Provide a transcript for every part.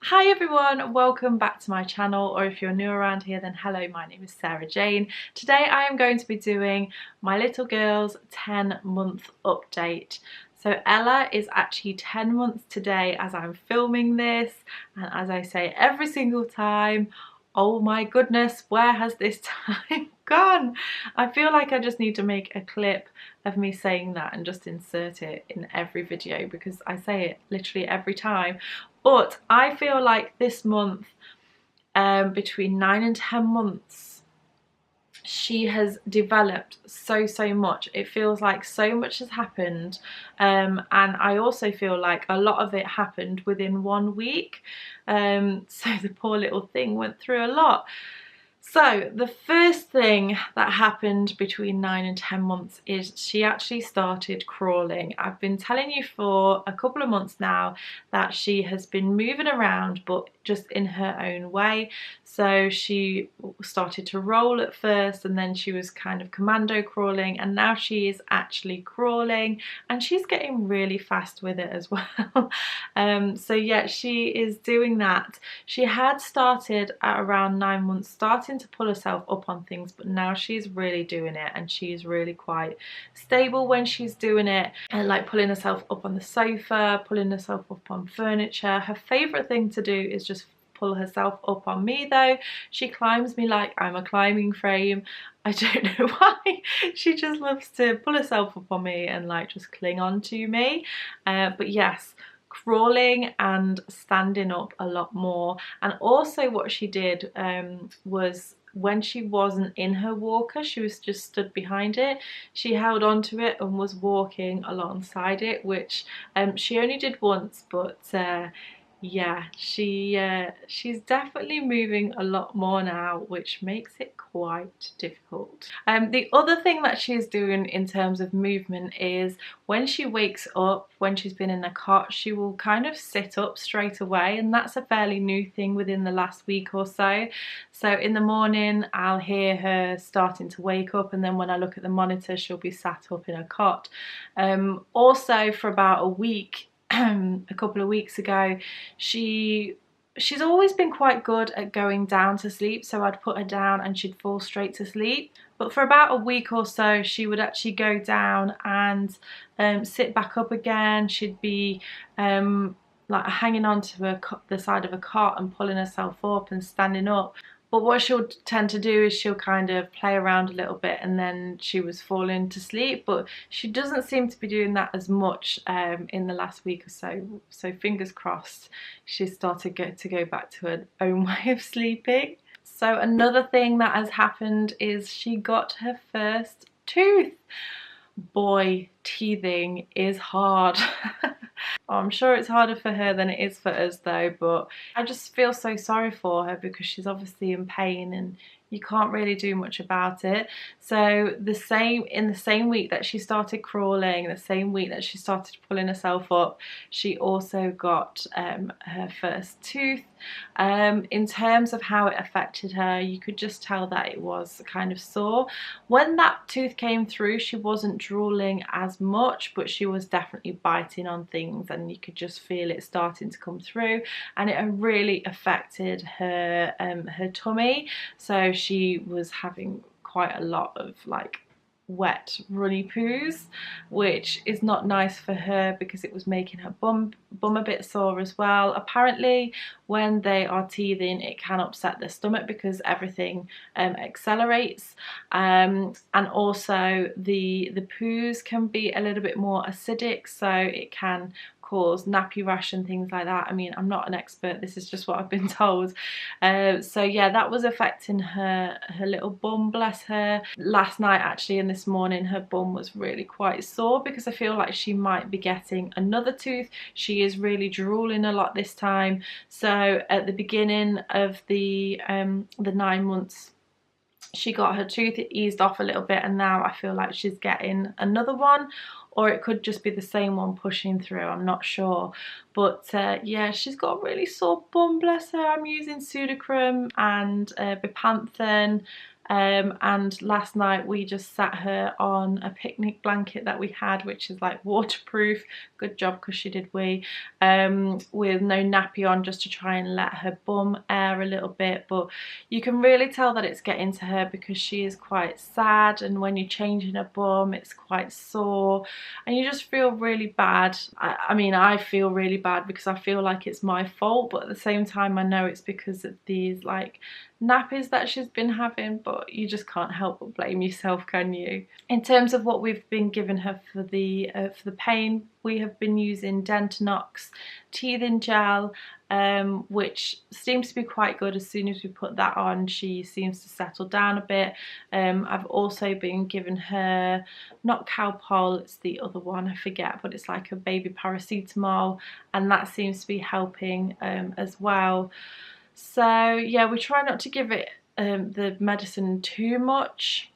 Hi everyone, welcome back to my channel, or if you're new around here then hello, my name is Sarah-Jayne. Today I am going to be doing my little girl's 10-month update. So Ella is actually 10 months today as I'm filming this, and as I say every single time, oh my goodness, where has this time gone? I feel like I just need to make a clip of me saying that and just insert it in every video because I say it literally every time. But I feel like this month, between 9 and 10 months, she has developed so much. It feels like so much has happened, and I also feel like a lot of it happened within 1 week, so the poor little thing went through a lot. So the first thing that happened between 9 and 10 months is she actually started crawling. I've been telling you for a couple of months now that she has been moving around, but just in her own way. So she started to roll at first, and then she was kind of commando crawling, and now she is actually crawling, and she's getting really fast with it as well. So yeah, she is doing that. She had started at around 9 months, starting to pull herself up on things, but now she's really doing it, and she's really quite stable when she's doing it, and like pulling herself up on the sofa, pulling herself up on furniture. Her favourite thing to do is just pull herself up on me though. She climbs me like I'm a climbing frame. I don't know why. She just loves to pull herself up on me and like just cling on to me. But yes, crawling and standing up a lot more. And also what she did was when she wasn't in her walker, she was just stood behind it, she held on to it and was walking alongside it, which she only did once, but yeah, she's definitely moving a lot more now, which makes it quite difficult. The other thing that she's doing in terms of movement is when she wakes up, when she's been in a cot, she will kind of sit up straight away, and that's a fairly new thing within the last week or so. So in the morning I'll hear her starting to wake up, and then when I look at the monitor she'll be sat up in a cot. Also for about a week, a couple of weeks ago, she's always been quite good at going down to sleep, so I'd put her down and she'd fall straight to sleep. But for about a week or so she would actually go down and sit back up again. She'd be like hanging onto the side of a cot and pulling herself up and standing up. But what she'll tend to do is she'll kind of play around a little bit, and then she was falling to sleep. But she doesn't seem to be doing that as much in the last week or so. So fingers crossed she's started to go back to her own way of sleeping. So another thing that has happened is she got her first tooth. Boy, teething is hard. I'm sure it's harder for her than it is for us though, but I just feel so sorry for her because she's obviously in pain and you can't really do much about it. So in the same week that she started crawling, the same week that she started pulling herself up, she also got her first tooth. In terms of how it affected her, you could just tell that it was kind of sore. When that tooth came through, she wasn't drooling as much, but she was definitely biting on things, and you could just feel it starting to come through, and it really affected her her tummy. So she was having quite a lot of like wet runny poos, which is not nice for her because it was making her bum a bit sore as well. Apparently when they are teething it can upset their stomach because everything accelerates, and also the poos can be a little bit more acidic, so it can cause nappy rash and things like that. I mean, I'm not an expert, this is just what I've been told. So yeah, that was affecting her little bum, bless her. Last night actually and this morning her bum was really quite sore because I feel like she might be getting another tooth. She is really drooling a lot this time. So at the beginning of the 9 months she got her tooth, it eased off a little bit, and now I feel like she's getting another one, or it could just be the same one pushing through, I'm not sure. But yeah, she's got a really sore bum, bless her. I'm using Sudocrem and Bepanthen and last night we just sat her on a picnic blanket that we had, which is like waterproof. Good job, because she did wee, with no nappy on, just to try and let her bum air a little bit. But you can really tell that it's getting to her because she is quite sad, and when you're changing her bum it's quite sore and you just feel really bad. I mean, I feel really bad because I feel like it's my fault, but at the same time I know it's because of these like nappies that she's been having, but you just can't help but blame yourself, can you? In terms of what we've been giving her for the pain, we have been using Dentinox teething gel, which seems to be quite good. As soon as we put that on, she seems to settle down a bit. I've also been giving her, not Calpol, it's the other one, I forget, but it's like a baby paracetamol, and that seems to be helping as well. So yeah, we try not to give it the medicine too much,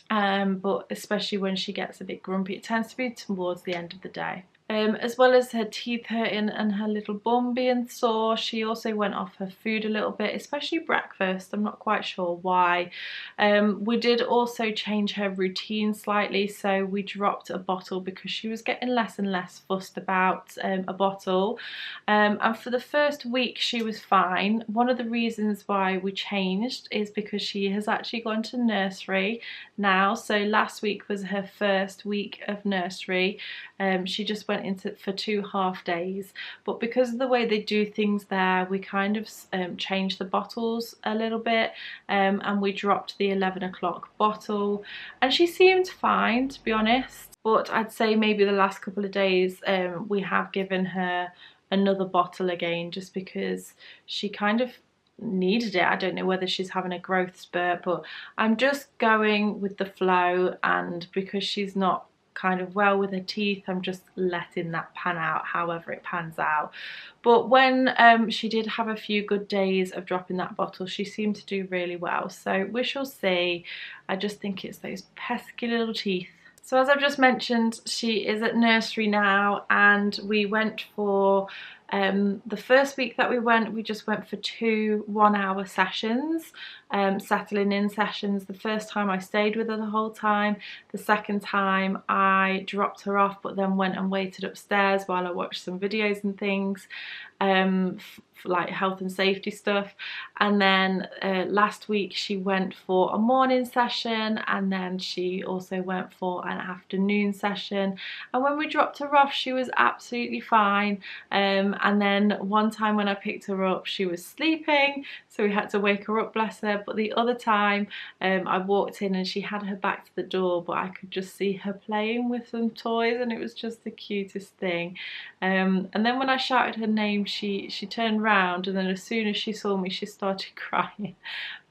but especially when she gets a bit grumpy. It tends to be towards the end of the day. As well as her teeth hurting and her little bum being sore, she also went off her food a little bit, especially breakfast. I'm not quite sure why. We did also change her routine slightly, so we dropped a bottle because she was getting less and less fussed about a bottle. And for the first week she was fine. One of the reasons why we changed is because she has actually gone to nursery now. So last week was her first week of nursery. She just went into for 2 half days, but because of the way they do things there, we kind of changed the bottles a little bit, and we dropped the 11 o'clock bottle, and she seemed fine, to be honest. But I'd say maybe the last couple of days we have given her another bottle again, just because she kind of needed it. I don't know whether she's having a growth spurt, but I'm just going with the flow, and because she's not kind of well with her teeth, I'm just letting that pan out however it pans out. But when she did have a few good days of dropping that bottle, she seemed to do really well, so we shall see. I just think it's those pesky little teeth. So as I've just mentioned, she is at nursery now, and we went for the first week that we just went for 2 1-hour sessions, settling in sessions. The first time I stayed with her the whole time. The second time I dropped her off, but then went and waited upstairs while I watched some videos and things, like health and safety stuff. And then last week she went for a morning session, and then she also went for an afternoon session, and when we dropped her off she was absolutely fine. And then one time when I picked her up she was sleeping, so we had to wake her up, bless her. But the other time I walked in and she had her back to the door, but I could just see her playing with some toys, and it was just the cutest thing. And then when I shouted her name, she turned round, and then as soon as she saw me she started crying,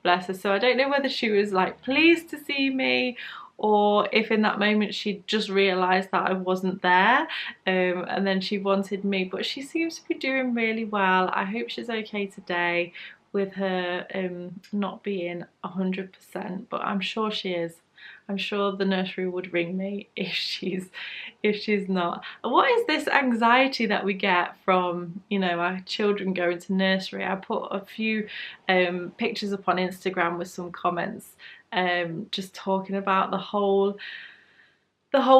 bless her. So I don't know whether she was like pleased to see me, or if in that moment she just realised that I wasn't there, and then she wanted me. But she seems to be doing really well. I hope she's okay today with her not being 100%, but I'm sure she is. I'm sure the nursery would ring me if she's not. What is this anxiety that we get from, you know, our children going to nursery? I put a few pictures up on Instagram with some comments, just talking about the whole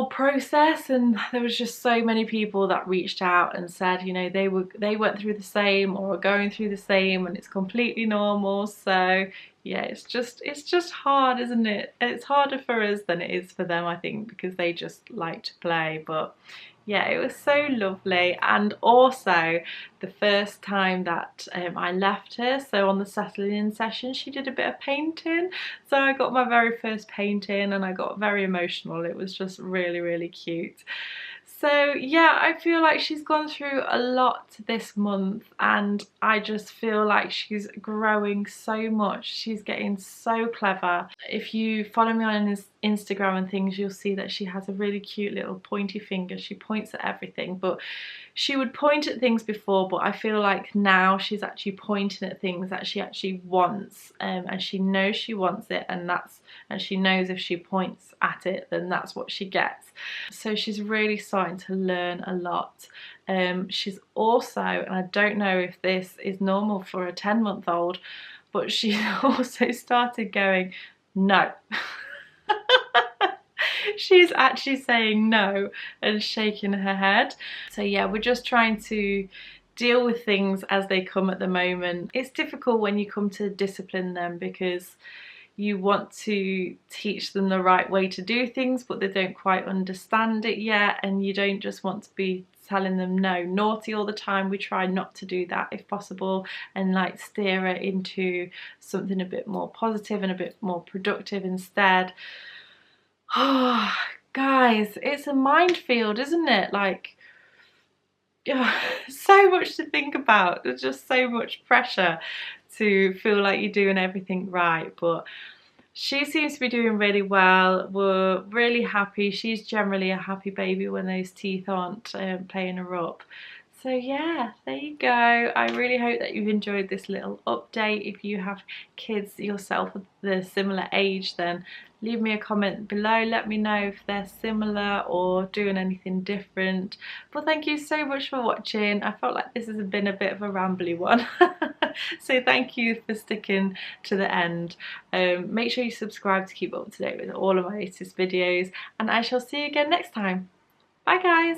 process, and there was just so many people that reached out and said, you know, they went through the same or are going through the same, and it's completely normal. So yeah, it's just hard, isn't it? It's harder for us than it is for them, I think, because they just like to play. But yeah, it was so lovely. And also the first time that I left her, so on the settling in session, she did a bit of painting. So I got my very first painting and I got very emotional. It was just really, really cute. So yeah, I feel like she's gone through a lot this month, and I just feel like she's growing so much. She's getting so clever. If you follow me on Instagram and things, you'll see that she has a really cute little pointy finger. She points at everything, but she would point at things before, but I feel like now she's actually pointing at things that she actually wants, and she knows she wants it, and she knows if she points at it, then that's what she gets. So she's really starting to learn a lot. She's also, and I don't know if this is normal for a 10-month-old, but she also started going, no. She's actually saying no and shaking her head. So yeah, we're just trying to deal with things as they come at the moment. It's difficult when you come to discipline them because you want to teach them the right way to do things, but they don't quite understand it yet, and you don't just want to be telling them no, naughty all the time. We try not to do that if possible, and like steer it into something a bit more positive and a bit more productive instead. Oh, guys, it's a minefield, isn't it? Like, so much to think about. There's just so much pressure to feel like you're doing everything right, but she seems to be doing really well. We're really happy. She's generally a happy baby when those teeth aren't playing her up. So yeah, there you go. I really hope that you've enjoyed this little update. If you have kids yourself of the similar age, then leave me a comment below. Let me know if they're similar or doing anything different. But thank you so much for watching. I felt like this has been a bit of a rambly one. So thank you for sticking to the end. Make sure you subscribe to keep up to date with all of my latest videos, and I shall see you again next time. Bye guys!